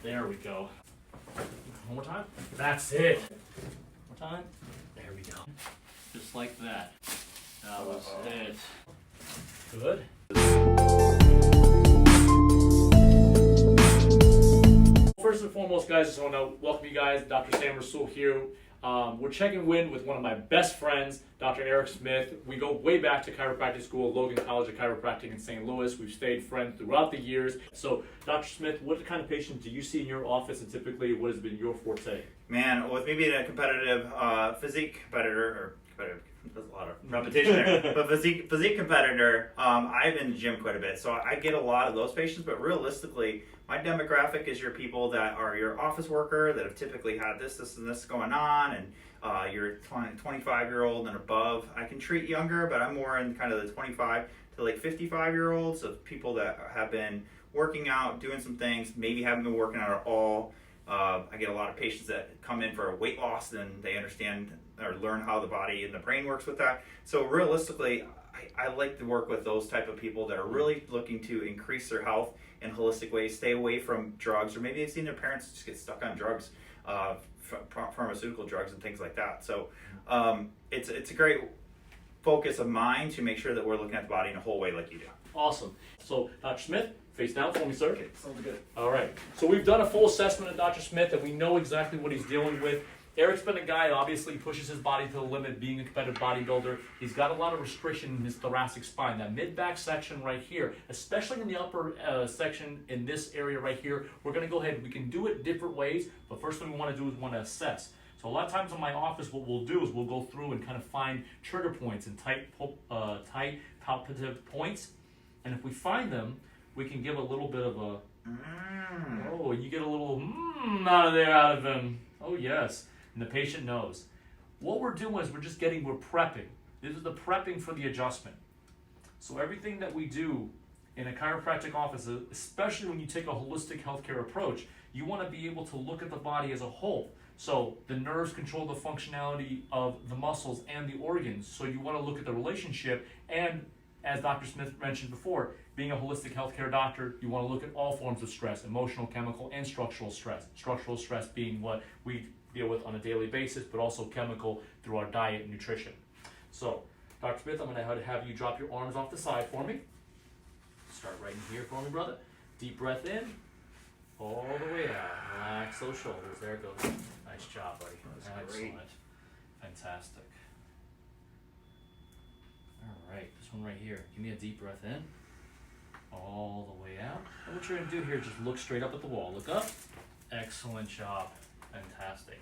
There we go. One more time. That's it. One more time. There we go. Just like that. That was it. Good. First and foremost, guys, I just want to welcome you guys. Dr. Sam Rasul here. We're checking in with one of my best friends, Dr. Eric Smith. We go way back to chiropractic school, Logan College of Chiropractic in St. Louis. We've stayed friends throughout the years. So, Dr. Smith, what kind of patients do you see in your office, and typically what has been your forte? Man, with me being a competitive physique competitor, or competitive, there's a lot of repetition there, but physique competitor, I've been in the gym quite a bit, so I get a lot of those patients, but realistically, my demographic is your people that are your office worker that have typically had this and this going on, and your 25-year-old and above. I can treat younger, but I'm more in kind of the 25 to like 55-year-olds of people that have been working out, doing some things, maybe haven't been working out at all. I get a lot of patients that come in for a weight loss and they understand or learn how the body and the brain works with that. So realistically, I like to work with those type of people that are really looking to increase their health in holistic ways, stay away from drugs, or maybe they've seen their parents just get stuck on drugs, pharmaceutical drugs and things like that. So it's a great focus of mine to make sure that we're looking at the body in a whole way like you do. Awesome. So, Dr. Smith, face down for me, sir. Okay, sounds good. All right. So we've done a full assessment of Dr. Smith, and we know exactly what he's dealing with. Eric's been a guy that obviously pushes his body to the limit, being a competitive bodybuilder. He's got a lot of restriction in his thoracic spine, that mid-back section right here, especially in the upper section in this area right here. We're going to go ahead. We can do it different ways, but first thing we want to do is want to assess. So a lot of times in my office, what we'll do is we'll go through and kind of find trigger points and tight palpative points. And if we find them, we can give a little bit of a, oh, you get a little out of him. Oh, yes. And the patient knows. What we're doing is we're prepping. This is the prepping for the adjustment. So everything that we do in a chiropractic office, especially when you take a holistic healthcare approach, you want to be able to look at the body as a whole. So the nerves control the functionality of the muscles and the organs. So you want to look at the relationship, and as Dr. Smith mentioned before, being a holistic healthcare doctor, you want to look at all forms of stress, emotional, chemical, and structural stress. Structural stress being what we deal with on a daily basis, but also chemical through our diet and nutrition. So, Dr. Smith, I'm going to have you drop your arms off the side for me. Start right in here for me, brother. Deep breath in, all the way out. Relax those shoulders. There it goes. Nice job, buddy. Excellent. Great. Fantastic. All right, this one right here. Give me a deep breath in, all the way out. And what you're going to do here is just look straight up at the wall. Look up. Excellent job. Fantastic.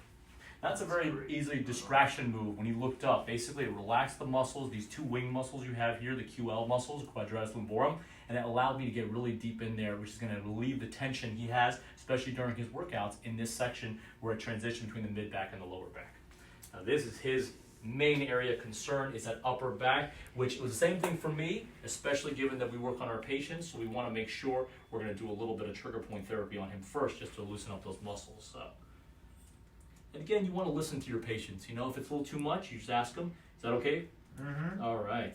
That's a very easy distraction move when you looked up. Basically, it relaxed the muscles, these two wing muscles you have here, the QL muscles, quadratus lumborum, and that allowed me to get really deep in there, which is going to relieve the tension he has, especially during his workouts in this section where it transitions between the mid-back and the lower back. Now, this is his main area of concern, is that upper back, which was the same thing for me, especially given that we work on our patients, so we want to make sure we're going to do a little bit of trigger point therapy on him first, just to loosen up those muscles. So. And again, you want to listen to your patients. You know, if it's a little too much, you just ask them. Is that okay? Mm-hmm. All right.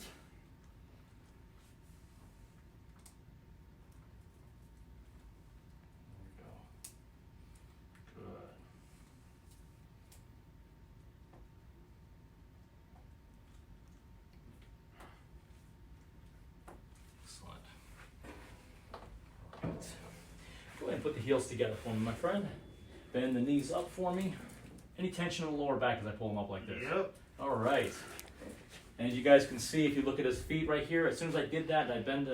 There we go. Good. Excellent. All right. Go ahead and put the heels together for me, my friend. Bend the knees up for me. Any tension in the lower back as I pull them up like this? Yep. All right. And as you guys can see, if you look at his feet right here, as soon as I did that, I bend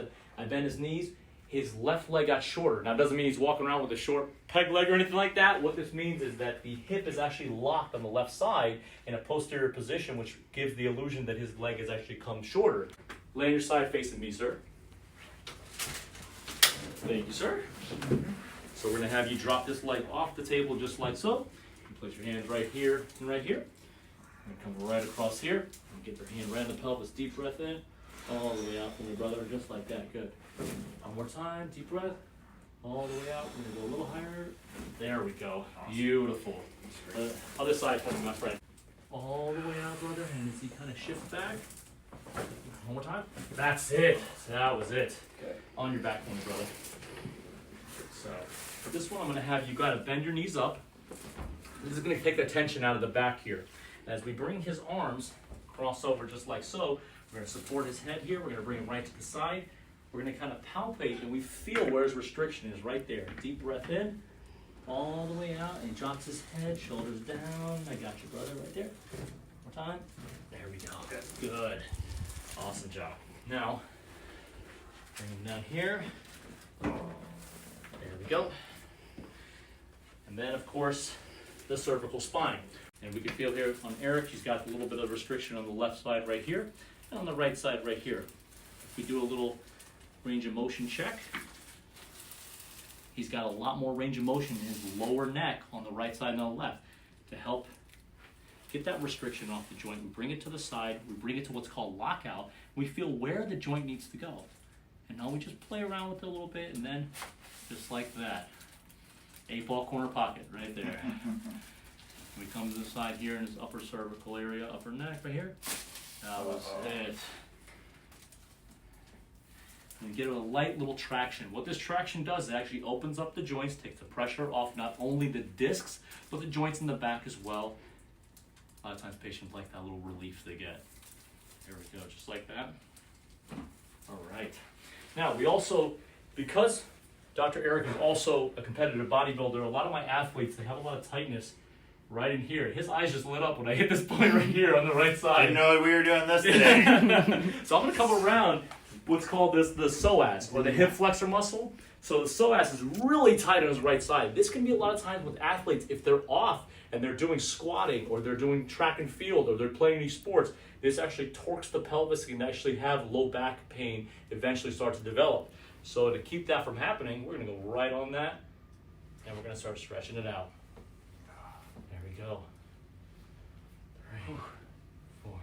his knees, his left leg got shorter. Now, it doesn't mean he's walking around with a short peg leg or anything like that. What this means is that the hip is actually locked on the left side in a posterior position, which gives the illusion that his leg has actually come shorter. Lay on your side facing me, sir. Thank you, sir. So we're going to have you drop this leg off the table just like so. You place your hands right here and right here. And come right across here. And get your hand right in the pelvis. Deep breath in. All the way out from your brother, just like that. Good. One more time. Deep breath. All the way out. We're going to go a little higher. There we go. Awesome. Beautiful. Other side for me, my friend. All the way out, brother. And as you kind of shift back. One more time. That's it. That was it. Okay. On your back for me, brother. So. For this one, I'm gonna have you gotta bend your knees up. This is gonna take the tension out of the back here. As we bring his arms cross over just like so, we're gonna support his head here. We're gonna bring him right to the side. We're gonna kind of palpate and we feel where his restriction is right there. Deep breath in, all the way out, and he drops his head, shoulders down. I got you, brother, right there. One more time. There we go. Good. Awesome job. Now, bring him down here. There we go. And then, of course, the cervical spine. And we can feel here on Eric, he's got a little bit of restriction on the left side right here, and on the right side right here. If we do a little range of motion check, he's got a lot more range of motion in his lower neck on the right side and on the left to help get that restriction off the joint. We bring it to the side, we bring it to what's called lockout. We feel where the joint needs to go. And now we just play around with it a little bit, and then just like that, 8-ball corner pocket right there. We come to the side here in his upper cervical area, upper neck right here. That was it. And get a light little traction. What this traction does, it actually opens up the joints, takes the pressure off not only the discs, but the joints in the back as well. A lot of times patients like that little relief they get. Here we go, just like that. All right. Now, we also, because Dr. Eric is also a competitive bodybuilder, a lot of my athletes, they have a lot of tightness right in here. His eyes just lit up when I hit this point right here on the right side. I didn't know we were doing this today. So I'm going to come around what's called the psoas, or the hip flexor muscle. So the psoas is really tight on his right side. This can be a lot of times with athletes, if they're off and they're doing squatting, or they're doing track and field, or they're playing these sports, this actually torques the pelvis and can actually have low back pain eventually start to develop. So to keep that from happening, we're going to go right on that, and we're going to start stretching it out. There we go. 3, 4.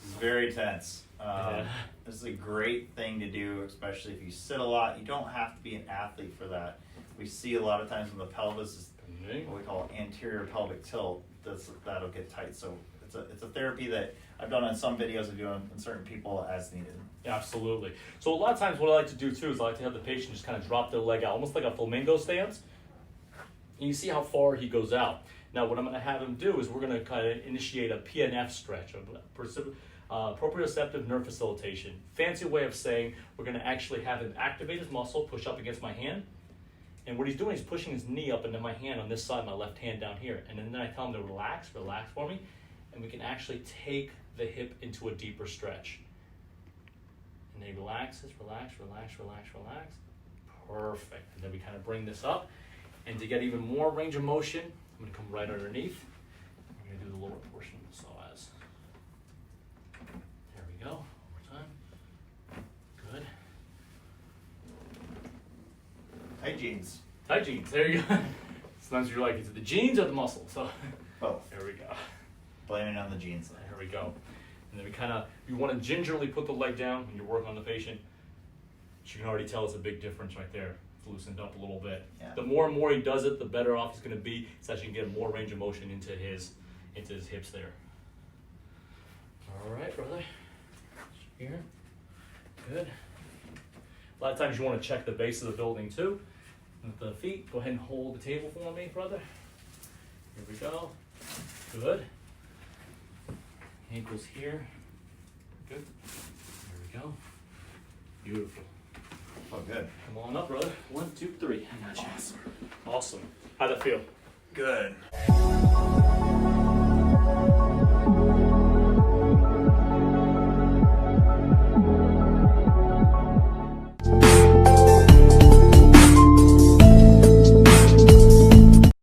This is very tense. Yeah. This is a great thing to do, especially if you sit a lot. You don't have to be an athlete for that. We see a lot of times when the pelvis is what we call anterior pelvic tilt, that'll get tight. So it's a therapy that I've done on some videos of doing in certain people as needed. Absolutely. So a lot of times what I like to do too is I like to have the patient just kind of drop their leg out, almost like a flamingo stance. And you see how far he goes out. Now what I'm going to have him do is we're going to kind of initiate a PNF stretch, proprioceptive nerve facilitation. Fancy way of saying we're going to actually have him activate his muscle, push up against my hand. And what he's doing is pushing his knee up into my hand on this side, my left hand down here. And then I tell him to relax for me. And we can actually take the hip into a deeper stretch. And then he relaxes, relax. Perfect. And then we kind of bring this up. And to get even more range of motion, I'm going to come right underneath. I'm going to do the lower portion of the psoas. There we go. One more time. Good. Tight jeans. Tight jeans. There you go. Sometimes you're like, is it the jeans or the muscle? So Both. there we go. Blaming it on the jeans. There we go. And then you want to gingerly put the leg down when you're working on the patient. But you can already tell it's a big difference right there. It's loosened up a little bit. Yeah. The more and more he does it, the better off he's going to be. It's actually going to get more range of motion into his hips there. All right, brother. Here. Good. A lot of times you want to check the base of the building too. With the feet, go ahead and hold the table for me, brother. Here we go. Good. Ankles here. Good. There we go. Beautiful. Oh, good. Come on up, brother. 1, 2, 3. I got you. Awesome. How'd that feel? Good.